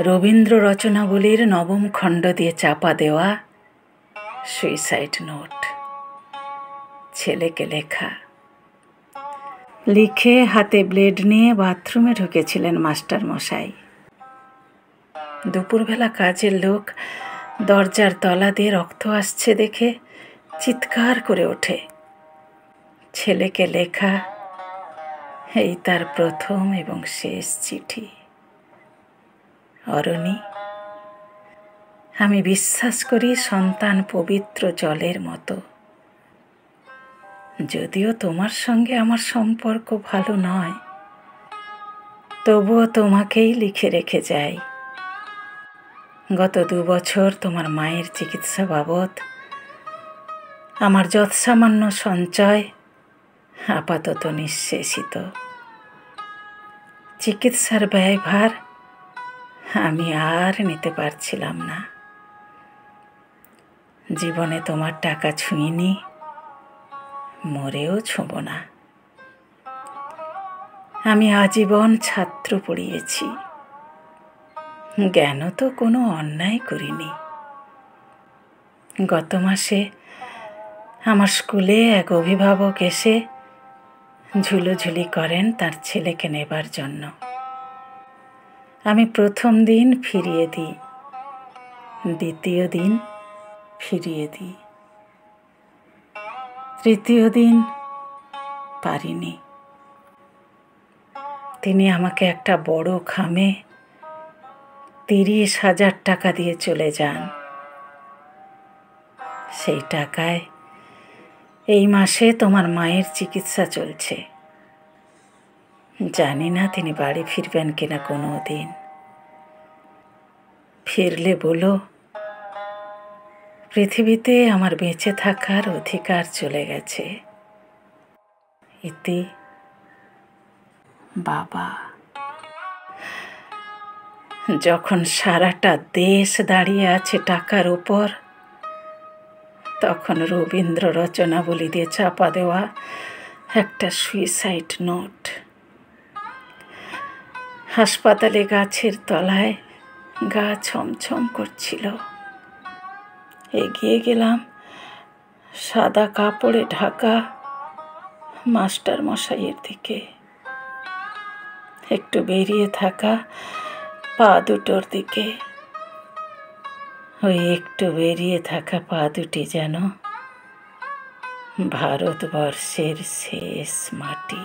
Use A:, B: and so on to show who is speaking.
A: রবীন্দ্র রচনাবলীর নবম খণ্ড দিয়ে চাপা দেওয়া সুইসাইড নোট। ছেলেকে লেখা। লিখে হাতে ব্লেড নিয়ে বাথরুমে ঢুকেছিলেন মাস্টার মশাই। দুপুরবেলা কাজের লোক দরজার তলা দিয়ে রক্ত আসছে দেখে চিৎকার করে ওঠে। ছেলেকে লেখা এই তার প্রথম এবং শেষ চিঠি। অরণি, আমি বিশ্বাস করি সন্তান পবিত্র জলের মতো। যদিও তোমার সঙ্গে আমার সম্পর্ক ভালো নয়, তবুও তোমাকেই লিখে রেখে যাই। গত 2 বছর তোমার মায়ের চিকিৎসা বাবদ আমার যৎসামান্য সঞ্চয় আপাতত নিঃশেষিত। চিকিৎসার ব্যয়ভার আমি আর নিতে পারছিলাম না। জীবনে তোমার টাকা ছুঁইনি, মরেও ছুঁব না। আমি আজীবন ছাত্র পড়িয়েছি, জ্ঞান তো কোনো অন্যায় করিনি। গত মাসে আমার স্কুলে এক অভিভাবক এসে ঝুলোঝুলি করেন তার ছেলেকে নেবার জন্য। আমি প্রথম দিন ফিরিয়ে দিই, দ্বিতীয় দিন ফিরিয়ে দিই, তৃতীয় দিন পারিনি। তিনি আমাকে একটা বড় খামে 30,000 টাকা দিয়ে চলে যান। সেই টাকায় এই মাসে তোমার মায়ের চিকিৎসা চলছে। জানি না তিনি বাড়ি ফিরবেন কিনা কোনো দিন। ফিরলে বলো, পৃথিবীতে আমার বেঁচে থাকার অধিকার চলে গেছে। ইতি, বাবা। যখন সারাটা দেশ দাঁড়িয়ে আছে টাকার উপর, তখন রবীন্দ্র রচনাবলী দিয়ে চাপা দেওয়া একটা সুইসাইড নোট। হাসপাতালে গাছের তলায় গা ছমছম করছিল। এগিয়ে গেলাম সাদা কাপড়ে ঢাকা মাস্টার মশাইয়ের দিকে। একটু বেরিয়ে থাকা পা দুটোর দিকে। ওই একটু বেরিয়ে থাকা পা দুটি যেন ভারতবর্ষের শেষ মাটি।